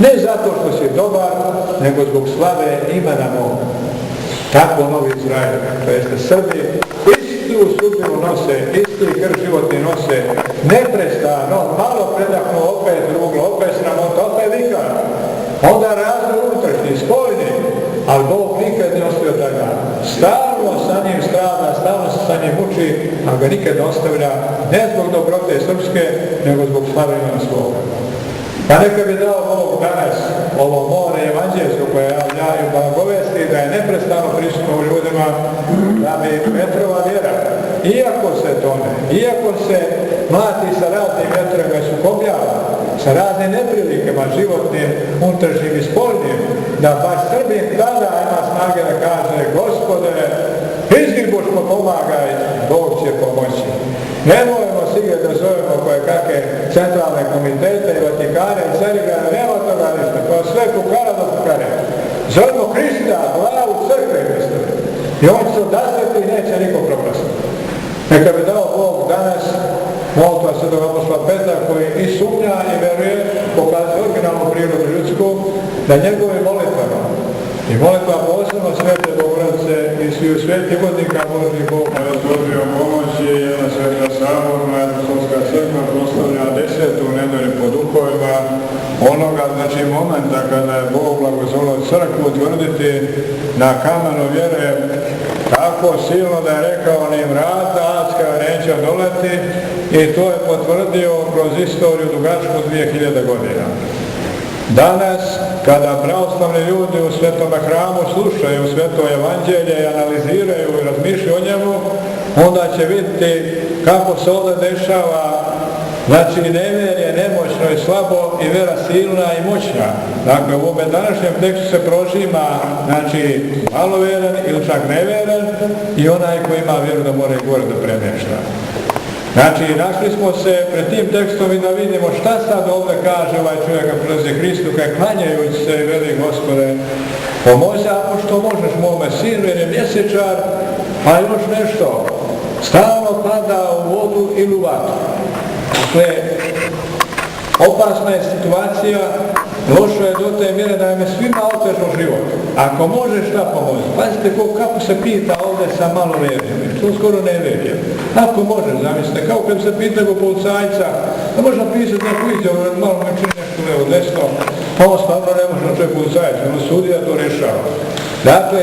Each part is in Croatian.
Ne zato što si dobar, nego zbog slave imena Boga. Tako Novi Izrael, to jeste Srbi, istu sudbinu nose, isti krv životni nose, neprestano, malo predahnu, opet ruglo, opet sramota, opet vika. Onda razno unutrašnji, spoljni, ali Bog nikad ne ostavio toga. Stalno sa njim strada, stalno se sa njim muči, ali ga nikad ne ostavlja, ne zbog dobrote srpske, nego zbog slave imena svoga. Pa neka bi dao Bog danas ovo more evanđelsko koje ja i blagovesti da je neprestano prisutno u ljudima, da bi Petrova vjera, iako se tone, iako se mlati sa raznim vjetrama i sukobljava, sa raznim neprilikama životnim, unutrašnjim i spoljnim, da baš Srbin tada ima snage da kaže: Gospode, izgibušno pomagaj, Bog će pomoći. Nemojmo sige da zovemo koje kakve centralne komitete i Vatikane i Carigrane, nema toga ništa, to sve kukara do kukare. Zovemo Hrista, glavu crkve Hrista. I on će se odazvati i neće niko propasti. Neka bi dao Bog danas molitva Svetog apostola Petra koji i sumnja i veruje, pokazuje originalnu prirodu ljudsku, da njegovim molitvama i molitva posebno Svete Bogorodice i sviju svetih vodnika Božih Bog razvodio pomoći i jedna Sveta Saborna Apostolska crkva proslavlja 10. nedelju po duhovima onoga, znači momenta kada je Bog blagozvolio crkvu utvrditi na kamenu vjere tako silno da je rekao: ni vrata adska neće doleti, i to je potvrdio kroz istoriju dugačku 2000 godina. Danas, kada pravoslavni ljudi u Svetome hramu slušaju Sveto evanđelje i analiziraju i razmišljaju o njemu, onda će vidjeti kako se ovdje dešava, znači nevjerje nemoćno i slabo i vera silna i moćna. Dakle, u ovome današnjem tekstu se prožima, znači, malovjeran ili čak nevjeran i onaj koji ima vjeru da mora i gore da premješta. Znači, našli smo se pred tim tekstom i da vidimo šta sad ovdje kaže ovaj čovjek kad prilazi Hristu, kad klanjajući se i veli: Gospode, pomozi ako što možeš mome sinu jer je mjesečar, a još nešto, stalno pada u vodu ili u vatru. Dakle, opasna je situacija, lošo je do te mjere da je me svima otežao život. Ako možeš, šta pomozi? Pazite kako se pita ovdje sa malo verjem, to skoro ne verjem. Ako možeš, zamislite, kao kad se pita go policajca, da može napisati neku izjavu, malo me čini nešto levo desno, pa on stvarno ne može na čovjek policajca, on sudi da to rešava. Dakle,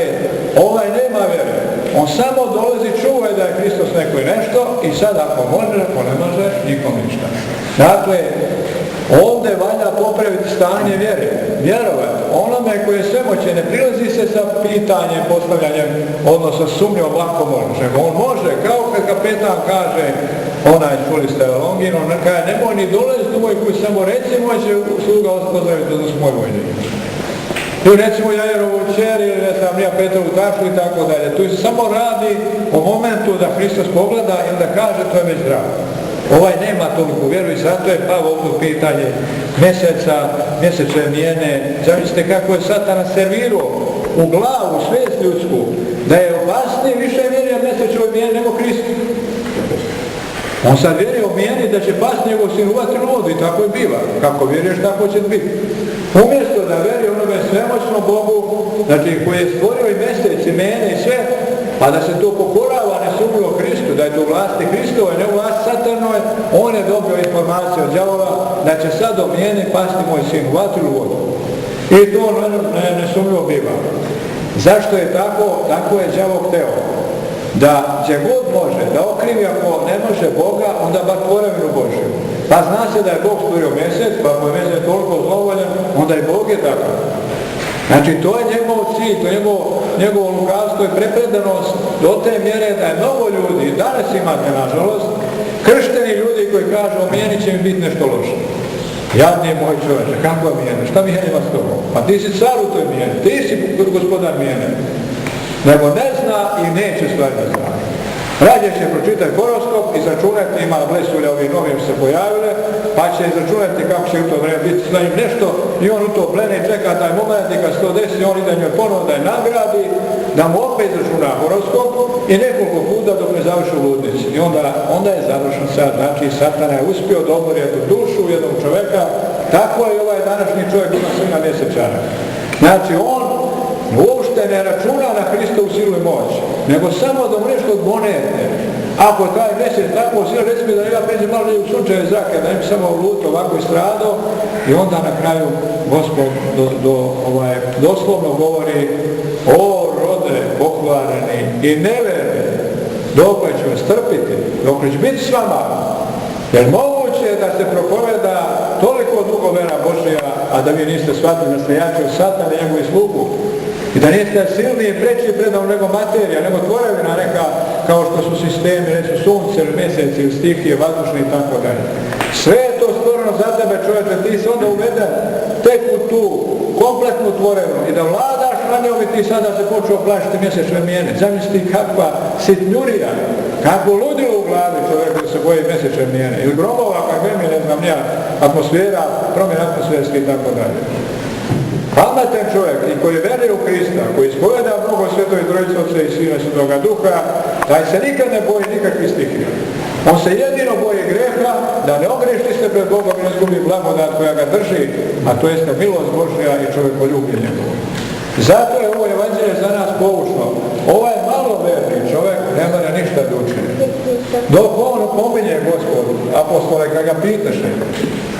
ovaj nema vere, on samo dolazi, čuvaj da je Hristos neko i nešto, i sad ako može, ako ne može, nikom ništa. Dakle, ovdje valja popraviti stanje vjere, vjerovati onome koji je svemoćen, ne prilazi se sa pitanjem, postavljanjem, odnosno sumnjom lako može. On može, kao kad kapetan kaže, onaj čuli ste Longin, on kaže: nemoj ni dolaziti u moj kuć, samo reci moj će sluga pozdraviti da su moj vojnik. Tu recimo Jajerovu čer ili ne znam nija Petrovu tašku i tako dalje. Tu se samo radi o momentu da Hristos pogleda i da kaže: to je već zdravo. Ovaj nema toliko vjeru i zato je pao ovdje pitanje mjesečne mijene. Zamislite kako je Satan servirao u glavu, svijest ljudsku, da je opasnije više vjeri od mjesečnoj mijene nego Hristu. On sad vjeri o mijeni da će pasti njegov sin u vatrenu vodu i tako je biva. Kako vjeruješ, tako će biti. Umjesto da vjeri onome svemoćnom Bogu, znači koji je stvorio i mjesec i mene i sve, pa da se to pokorava nesumnjivo Hristu, da je to vlasti Hristove, ne u vlasti Satanove, on je dobio informaciju od đavola da će sad o mijeni pasti moj sin u vatrenu vodu. I to nesumnjivo biva. Zašto je tako? Tako je đavo hteo. Da gdje god može, da okrivi ako ne može Boga, onda bar tvorevinu Božju. Pa zna se da je Bog stvorio mjesec, pa ako je mjesec toliko zlovoljan, onda i Bog je takav. Znači, to je njegov cilj, to je njegovo lukavstvo i prepredanost do te mjere da je mnogo ljudi, danas imate nažalost, kršteni ljudi koji kažu: o mijeni će mi biti nešto loše. Jadni je moj čovječe, kakva mijena, šta mijena ima s tobom? Pa ti si car u toj mijeni, ti si gospodar mijene. Nego ne zna i neće stvari da zna. Rađe će pročitati horoskop, izračunati, ima blesulja ovih novim se pojavile, pa će izračunati kako će u to vreme biti s njim nešto i on u to plene i čeka taj moment i kad se to desi, on ide njoj ponovno da je nagradi, da mu opet izračuna horoskop i nekoliko puta dok ne završi u ludnici. I onda je završen sad, znači Satan je uspio da obori jednu dušu jednog čoveka tako je ovaj današnji čovjek ima sina mjesečara. Znači on uopšte ne računa na Hristovu silu i moć, nego samo da mu nešto odmonete. Ako taj mjesec tako sila, recimo da ja pređem malo u sunčeve zrake, da im samo luto ovako istradao, i onda na kraju Gospod doslovno govori: o rode pokvareni i neverni, dokle ću vas trpiti, dokle ću biti s vama. Jer moguće je da se propoveda toliko dugo vera Božja, a da vi niste shvatili da ste jači od Satana i njegovi slugu. I da niste silniji i preći predom nego materija, nego tvorevina neka, kao što su sistemi, recimo sunce ili mjeseci ili stihije, vazdušni i tako dalje. Sve je to stvoreno za tebe, čovječe, ti si onda uveden tek u tu kompletnu tvorevinu i da vladaš na njom i ti sada se počeo plašiti mjesečne mijene. Zamisli kakva sitnjurija, kakvo ludilo u glavi čovjeka da se boji mjesečne mijene. Ili gromova, kakve mi ne znam ja, atmosfera, promjena atmosferski i tako dalje. Pametan čovjek i koji veruje u Krista, koji ispoveda mnogo Svetoj Trojice Otca i Sina i Svetoga Duha, taj se nikad ne boji nikakvih stihija. On se jedino boji greha, da ne ogreši se pred Bogom i ne izgubi blagodat koja ga drži, a to jeste milost Božja i čovjekoljublje njegovo. Zato je ovo evanđelje za nas poučno. Ovaj maloverni čovjek ne mora ništa da učini. Dok on pominje Gospodu, apostole, kad ga pitaše,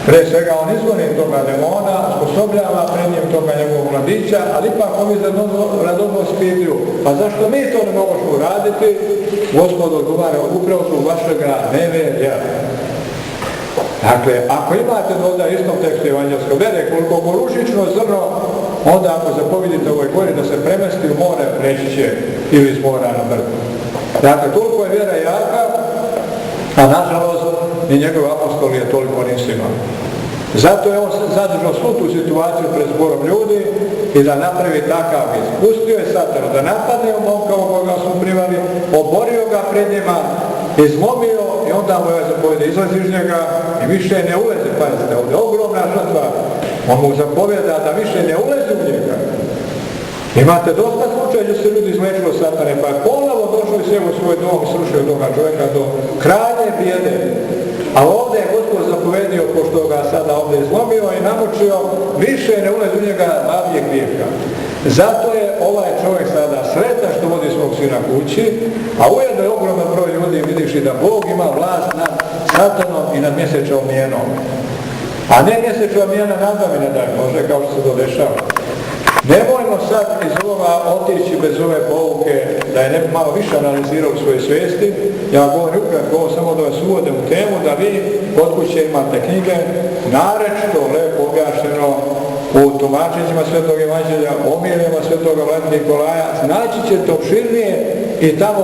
pre svega on izgoni toga demona, sposobljava pred njim toga njegovog mladića, ali ipak on mi radovno spitiju: pa zašto mi to ne možemo uraditi? Gospod odgovara: upravo su vašega neverja. Dakle, ako imate ovdje istom tekstu evanđelskog, vede koliko gorušično zrno, onda ako zapovidite ovoj gori da se premesti u more, reći će: ili iz mora na brdu. Dakle, toliko je vjera jaka, a nažalost i njegov apostol je toliko nisu imali. Zato je on zadržao svu tu situaciju pred zborom ljudi i da napravi takav vis. Pustio je Satana da napadne u momka u koga su privali, oborio ga pred njima, izmomio i onda mu je zapovjeda: izlazi iz njega i više ne uleze. Pazite, ovdje je ogromna žrtva. On mu zapovjeda da više ne uleze u njega. Imate dosta slučaja gdje se ljudi izlečilo Satane, pa je ponovo došao i sjeo u svoj dom i srušio toga čovjeka do krajnje bijede. A ovdje je Gospod zapovedio, pošto ga sada ovdje izlomio i namučio, više ne ulezi u njega babje grijeha. Zato je ovaj čovjek sada sretan što vodi svog sina kući, a ujedno je ogroman broj ljudi, vidiš i da Bog ima vlast nad Satanom i nad mjesečnom mijenom. A ne mjesečna mijena nada mi ne daj Bože, kao što se to dešava. Nemojmo sad iz ovoga otići bez ove pouke, da je ne bi malo više analizirao u svojoj svijesti. Ja govorim ukratko, samo da vas uvodim u temu, da vi kod kuće imate knjige, narečito lepo objašnjeno u tumačenjima Svetog Evanđelja, omiljama Svetoga Vladimira Nikolaja, znači ćete opširnije i tamo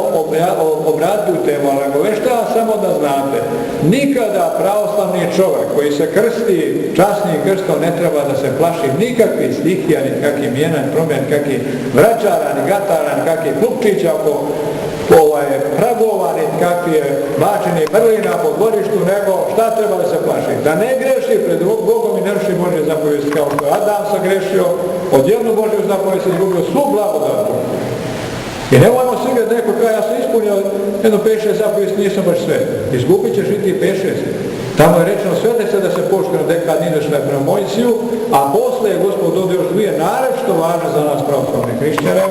obratiti u temu, ali ako već šta samo da znate, nikada pravoslavni čovjek koji se krsti časnim krstom ne treba da se plaši nikakvih stihija, nikakvih mijena, promjena, nikakvih vraćara, ni gatara, nikakvih klupčića oko pragova, nikakvih bačenih mrlina po dvorištu, nego šta treba da se plaši? Da ne greši pred Bogom i ne ruši Božje zapovijesti, kao što je Adam se grešio, od jednu Božju zapovijest izgubio svu blagodatu. I nemojmo se igrati neko kao ja sam ispunio jedno 5-6 zapovijesti, nisam baš sve. Izgubit ćeš i ti 5-6. Tamo je rečeno svete se da se poštuje na dekad idešna prema Mojsiju, a posle je Gospod dodao još dvije naročito važne za nas pravoslavne hrišćane,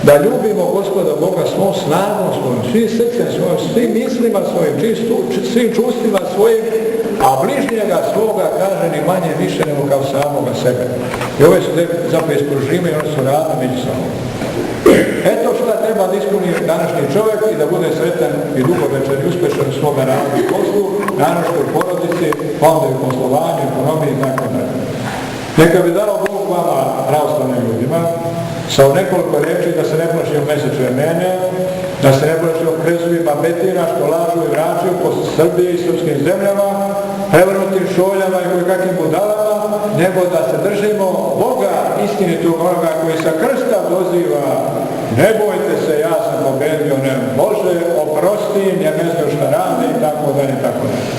da ljubimo Gospoda Boga svom snagom svojim, svim srcem svojim, svim mislima svojim, svim čustvima svojim, a bližnjega svoga kaže ni manje više nego kao samoga sebe. I ove su zapravo ispružime i one su radne međusobno. Eto šta treba da ispuni današnji čovjek i da bude sretan i dugovečan i uspješan u svome radu i poslu, naročito u porodici, pa onda i u poslovanju, ekonomiji i tako dalje. Neka bi dao Bog vama, pravoslavnim ljudima, sa nekoliko reči da se ne plaši o mjesečne mene, da se ne plaši o krezovima betina što lažu i vraćaju po Srbiji i srpskim zemljama, prevrnutim šoljama i koji kakvim budalama, nego da se držimo Boga istinitog onoga koji sa krsta doziva: ne bojte se, ja sam pobedio, ne može, oprosti, ja ne znam šta radi i tako dalje i tako dalje.